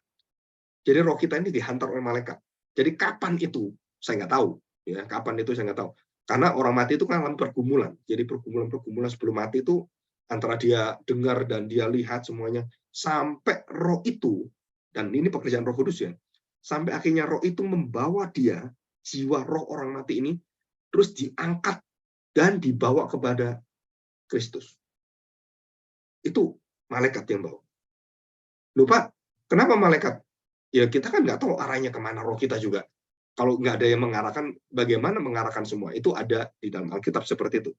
Jadi roh kita ini dihantar oleh malaikat. Jadi kapan itu? Saya nggak tahu. Ya, kapan itu saya nggak tahu. Karena orang mati itu kan dalam pergumulan. Jadi pergumulan sebelum mati itu antara dia dengar dan dia lihat semuanya, sampai roh itu, dan ini pekerjaan Roh Kudus ya, sampai akhirnya roh itu membawa dia, jiwa roh orang mati ini, terus diangkat dan dibawa kepada Kristus. Itu malaikat yang bawa. Lupa, kenapa malaikat? Ya kita kan nggak tahu arahnya kemana roh kita juga. Kalau nggak ada yang mengarahkan, bagaimana mengarahkan semua? Itu ada di dalam Alkitab seperti itu.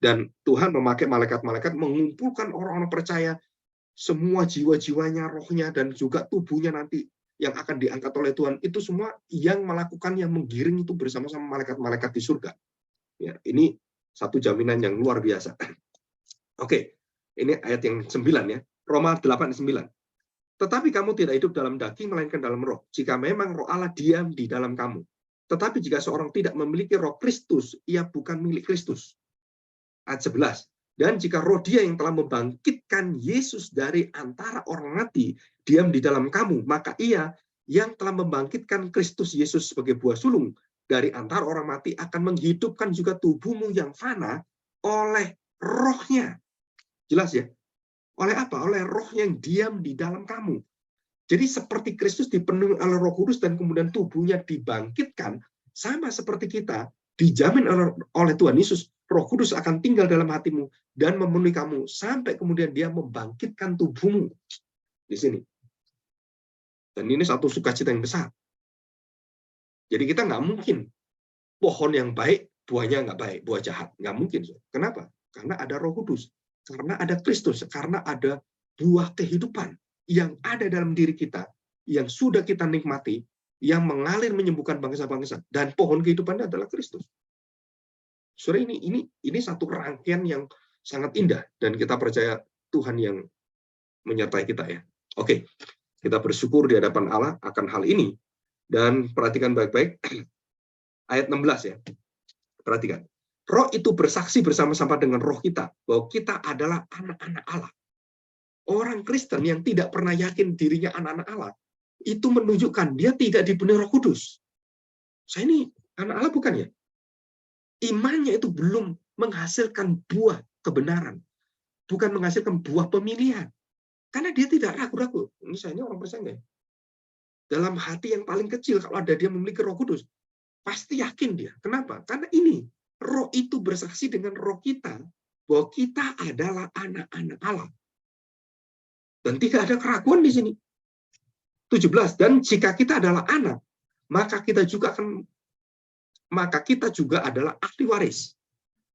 Dan Tuhan memakai malaikat-malaikat mengumpulkan orang-orang percaya, semua jiwa-jiwanya, rohnya, dan juga tubuhnya nanti yang akan diangkat oleh Tuhan. Itu semua yang melakukan, yang menggiring itu bersama-sama malaikat-malaikat di surga. Ya, ini satu jaminan yang luar biasa. Oke, ini ayat yang 9 ya. Roma 8:9. Tetapi kamu tidak hidup dalam daging, melainkan dalam roh. Jika memang roh Allah diam di dalam kamu. Tetapi jika seorang tidak memiliki roh Kristus, ia bukan milik Kristus. Ayat 11. Dan jika roh dia yang telah membangkitkan Yesus dari antara orang mati, diam di dalam kamu, maka ia yang telah membangkitkan Kristus Yesus sebagai buah sulung dari antara orang mati akan menghidupkan juga tubuhmu yang fana oleh rohnya. Jelas ya? Oleh apa? Oleh roh yang diam di dalam kamu. Jadi seperti Kristus dipenuhi oleh Roh Kudus dan kemudian tubuhnya dibangkitkan, sama seperti kita, dijamin oleh Tuhan Yesus, Roh Kudus akan tinggal dalam hatimu dan memenuhi kamu sampai kemudian dia membangkitkan tubuhmu. Di sini. Dan ini satu sukacita yang besar. Jadi kita nggak mungkin pohon yang baik, buahnya nggak baik, buah jahat. Nggak mungkin. Kenapa? Karena ada Roh Kudus. Karena ada Kristus. Karena ada buah kehidupan yang ada dalam diri kita, yang sudah kita nikmati, yang mengalir menyembuhkan bangsa-bangsa. Dan pohon kehidupannya adalah Kristus. Saudara, ini satu rangkaian yang sangat indah. Dan kita percaya Tuhan yang menyertai kita ya. Oke, kita bersyukur di hadapan Allah akan hal ini. Dan perhatikan baik-baik ayat 16 ya. Perhatikan. Roh itu bersaksi bersama-sama dengan roh kita bahwa kita adalah anak-anak Allah. Orang Kristen yang tidak pernah yakin dirinya anak-anak Allah, itu menunjukkan dia tidak dipenuhi Roh Kudus. Saya ini anak Allah bukan ya? Imannya itu belum menghasilkan buah kebenaran. Bukan menghasilkan buah pemilihan. Karena dia tidak ragu-ragu. Misalnya orang percaya. Dalam hati yang paling kecil, kalau ada dia memiliki Roh Kudus, pasti yakin dia. Kenapa? Karena ini, roh itu bersaksi dengan roh kita, bahwa kita adalah anak-anak Allah. Dan tidak ada keraguan di sini. 17. Dan jika kita adalah anak, maka kita juga adalah ahli waris.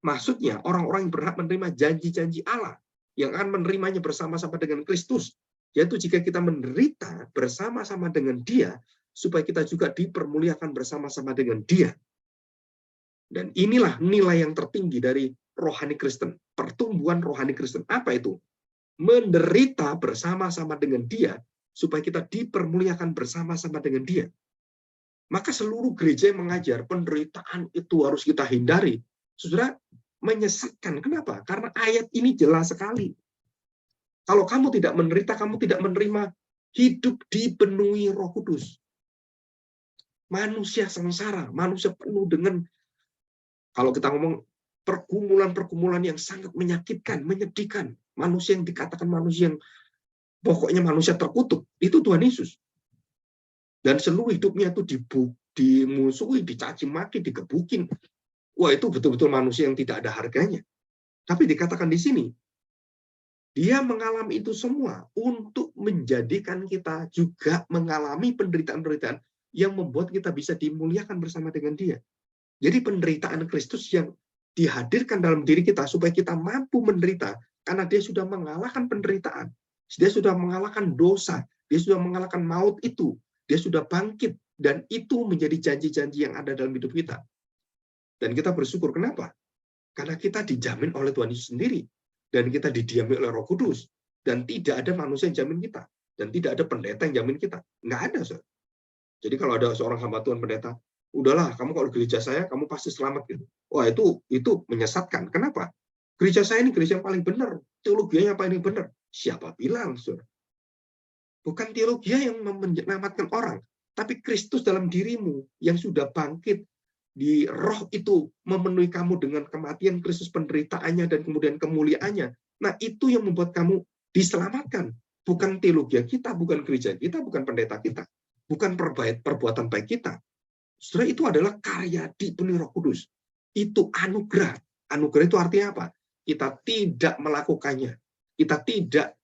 Maksudnya, orang-orang yang berhak menerima janji-janji Allah, yang akan menerimanya bersama-sama dengan Kristus. Yaitu jika kita menderita bersama-sama dengan Dia, supaya kita juga dipermuliakan bersama-sama dengan Dia. Dan inilah nilai yang tertinggi dari rohani Kristen. Pertumbuhan rohani Kristen. Apa itu? Menderita bersama-sama dengan Dia, supaya kita dipermuliakan bersama-sama dengan Dia. Maka seluruh gereja yang mengajar penderitaan itu harus kita hindari. Saudara, menyesatkan. Kenapa? Karena ayat ini jelas sekali. Kalau kamu tidak menderita, kamu tidak menerima hidup dipenuhi Roh Kudus. Manusia sengsara, manusia penuh dengan, kalau kita ngomong, pergumulan-pergumulan yang sangat menyakitkan, menyedihkan. Manusia yang dikatakan manusia yang pokoknya manusia terkutuk, itu Tuhan Yesus. Dan seluruh hidupnya itu dimusuhi, dicaci maki, digebukin. Wah, itu betul-betul manusia yang tidak ada harganya. Tapi dikatakan di sini, dia mengalami itu semua untuk menjadikan kita juga mengalami penderitaan-penderitaan yang membuat kita bisa dimuliakan bersama dengan Dia. Jadi penderitaan Kristus yang dihadirkan dalam diri kita supaya kita mampu menderita karena Dia sudah mengalahkan penderitaan. Dia sudah mengalahkan dosa, Dia sudah mengalahkan maut itu, Dia sudah bangkit, dan itu menjadi janji-janji yang ada dalam hidup kita. Dan kita bersyukur, kenapa? Karena kita dijamin oleh Tuhan Yesus sendiri, dan kita didiami oleh Roh Kudus, dan tidak ada manusia yang jamin kita, dan tidak ada pendeta yang jamin kita. Nggak ada, Saudara. Jadi kalau ada seorang hamba Tuhan pendeta, udahlah, kamu kalau gereja saya, kamu pasti selamat gitu. Wah, itu menyesatkan. Kenapa? Gereja saya ini gereja yang paling benar, teologianya yang paling benar. Siapa bilang, saudara? Bukan teologi yang menyelamatkan orang, tapi Kristus dalam dirimu yang sudah bangkit di roh itu memenuhi kamu dengan kematian Kristus, penderitaannya dan kemudian kemuliaannya. Nah, itu yang membuat kamu diselamatkan. Bukan teologi kita, bukan gereja kita, bukan pendeta kita, bukan perbuatan baik kita. Saudara, itu adalah karya dipenuhi Roh Kudus. Itu anugerah. Anugerah itu artinya apa? Kita tidak melakukannya. Kita tidak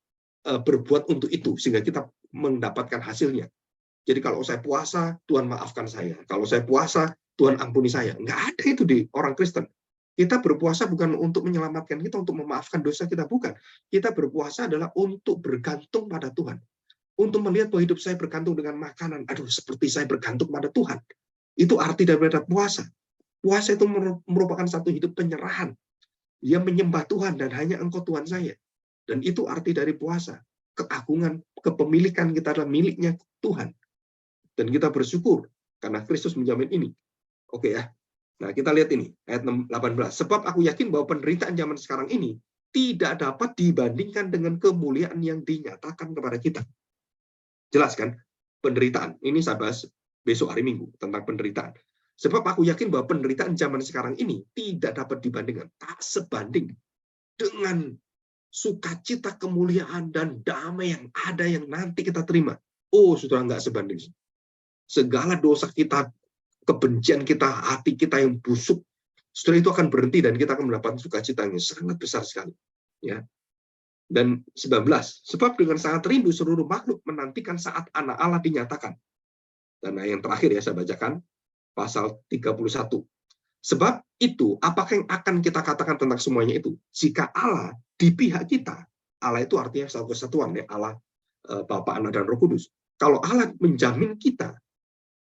berbuat untuk itu sehingga kita mendapatkan hasilnya. Jadi kalau saya puasa, Tuhan maafkan saya. Kalau saya puasa, Tuhan ampuni saya. Nggak ada itu di orang Kristen. Kita berpuasa bukan untuk menyelamatkan kita, untuk memaafkan dosa kita, bukan. Kita berpuasa adalah untuk bergantung pada Tuhan. Untuk melihat bahwa hidup saya bergantung dengan makanan. Aduh, seperti saya bergantung pada Tuhan. Itu arti daripada puasa. Puasa itu merupakan satu hidup penyerahan. Dia menyembah Tuhan dan hanya Engkau Tuhan saya. Dan itu arti dari puasa. Keagungan, kepemilikan kita adalah miliknya Tuhan. Dan kita bersyukur karena Kristus menjamin ini. Oke ya. Nah, kita lihat ini, ayat 18. Sebab aku yakin bahwa penderitaan zaman sekarang ini tidak dapat dibandingkan dengan kemuliaan yang dinyatakan kepada kita. Jelas kan? Penderitaan. Ini saya bahas besok hari Minggu tentang penderitaan. Sebab aku yakin bahwa penderitaan zaman sekarang ini tidak dapat dibandingkan. Tak sebanding dengan sukacita, kemuliaan, dan damai yang ada yang nanti kita terima. Oh, saudara, nggak sebanding. Segala dosa kita, kebencian kita, hati kita yang busuk, saudara, itu akan berhenti dan kita akan mendapatkan sukacita yang sangat besar sekali. Ya. Dan 19, sebab dengan sangat rindu seluruh makhluk menantikan saat anak Allah dinyatakan. Dan yang terakhir ya saya bacakan, pasal 31. Sebab itu, apakah yang akan kita katakan tentang semuanya itu? Jika Allah di pihak kita, Allah itu artinya satu kesatuan, ya, Allah, Bapa, Anak, dan Roh Kudus. Kalau Allah menjamin kita,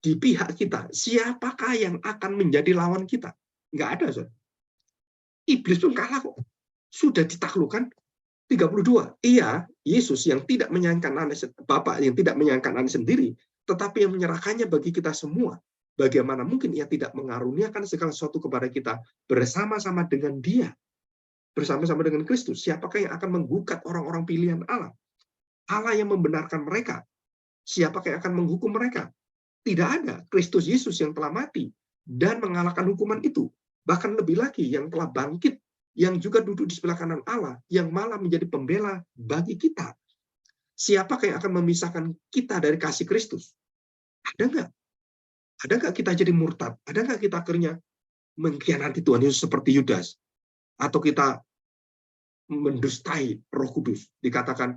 di pihak kita, siapakah yang akan menjadi lawan kita? Nggak ada, saudara. Iblis pun kalah kok. Sudah ditaklukkan 32. Iya, Yesus yang tidak menyayangkan anak, Bapa yang tidak menyayangkan anak sendiri, tetapi yang menyerahkannya bagi kita semua. Bagaimana mungkin ia tidak mengaruniakan segala sesuatu kepada kita bersama-sama dengan Dia, bersama-sama dengan Kristus? Siapakah yang akan menggugat orang-orang pilihan Allah? Allah yang membenarkan mereka. Siapakah yang akan menghukum mereka? Tidak ada. Kristus Yesus yang telah mati dan mengalahkan hukuman itu. Bahkan lebih lagi, yang telah bangkit, yang juga duduk di sebelah kanan Allah, yang malah menjadi pembela bagi kita. Siapakah yang akan memisahkan kita dari kasih Kristus? Ada nggak? Ada nggak kita jadi murtad? Ada nggak kita akhirnya mengkhianati Tuhan Yesus seperti Yudas? Atau kita mendustai Roh Kudus? Dikatakan,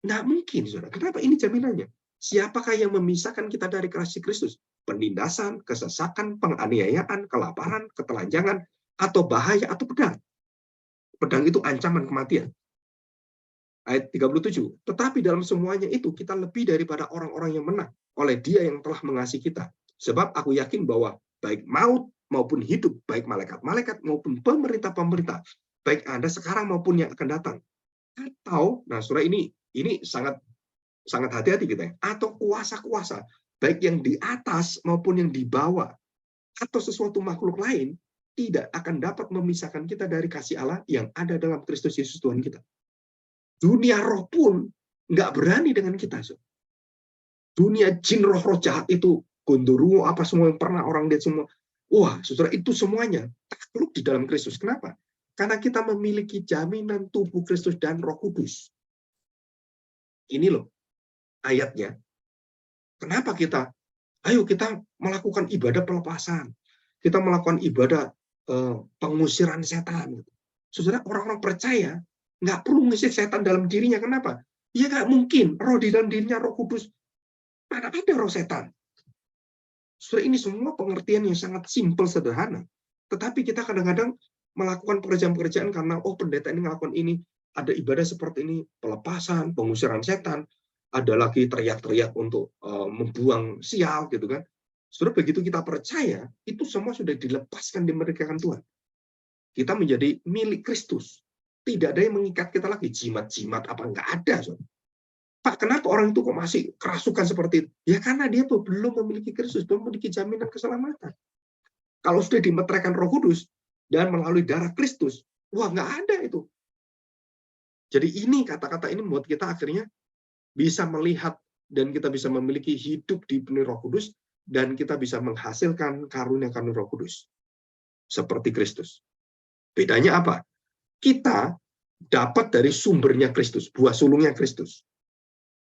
nggak mungkin, saudara. Kenapa? Ini jaminannya. Siapakah yang memisahkan kita dari kasih Kristus? Penindasan, kesesakan, penganiayaan, kelaparan, ketelanjangan, atau bahaya, atau pedang. Pedang itu ancaman kematian. Ayat 37. Tetapi dalam semuanya itu kita lebih daripada orang-orang yang menang oleh Dia yang telah mengasihi kita. Sebab aku yakin bahwa baik maut maupun hidup, baik malaikat-malaikat maupun pemerintah-pemerintah, baik Anda sekarang maupun yang akan datang. Atau, nah saudara, ini sangat hati-hati kita ya. Atau kuasa-kuasa, baik yang di atas maupun yang di bawah, atau sesuatu makhluk lain, tidak akan dapat memisahkan kita dari kasih Allah yang ada dalam Kristus Yesus Tuhan kita. Dunia roh pun nggak berani dengan kita. Dunia jin, roh-roh jahat itu, gondoruo, apa semua yang pernah orang lihat semua. Wah, saudara, itu semuanya takluk di dalam Kristus. Kenapa? Karena kita memiliki jaminan tubuh Kristus dan Roh Kudus. Ini loh ayatnya. Kenapa kita melakukan ibadah pelepasan. Kita melakukan ibadah pengusiran setan. Saudara, orang-orang percaya nggak perlu mengusir setan dalam dirinya. Kenapa? Ya nggak mungkin. Roh di dalam dirinya Roh Kudus. Mana ada roh setan? Saudara, ini semua pengertian yang sangat simpel, sederhana. Tetapi kita kadang-kadang melakukan pekerjaan-pekerjaan karena, pendeta ini melakukan ini. Ada ibadah seperti ini, pelepasan, pengusiran setan. Ada lagi teriak-teriak untuk membuang sial, gitu kan. Saudara, begitu kita percaya, itu semua sudah dilepaskan, dimerdekakan Tuhan. Kita menjadi milik Kristus. Tidak ada yang mengikat kita lagi, jimat-jimat apa, nggak ada. Saudara. Pak, kenapa orang itu kok masih kerasukan seperti itu? Ya karena dia belum memiliki Kristus, belum memiliki jaminan keselamatan. Kalau sudah dimeteraikan Roh Kudus dan melalui darah Kristus, wah, nggak ada itu. Jadi ini kata-kata ini membuat kita akhirnya bisa melihat dan kita bisa memiliki hidup di penuh Roh Kudus, dan kita bisa menghasilkan karunia-karunia Roh Kudus seperti Kristus. Bedanya apa? Kita dapat dari sumbernya Kristus, buah sulungnya Kristus,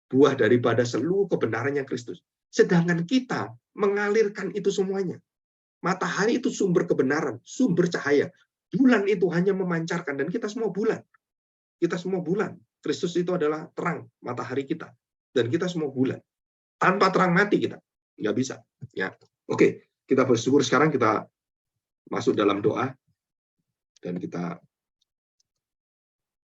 buah daripada seluruh kebenarannya Kristus. Sedangkan kita mengalirkan itu semuanya. Matahari itu sumber kebenaran, sumber cahaya. Bulan itu hanya memancarkan, dan kita semua bulan. Kita semua bulan. Kristus itu adalah terang, matahari kita. Dan kita semua bulan. Tanpa terang mati kita. Nggak bisa. Ya. Oke, kita bersyukur. Sekarang kita masuk dalam doa. Dan kita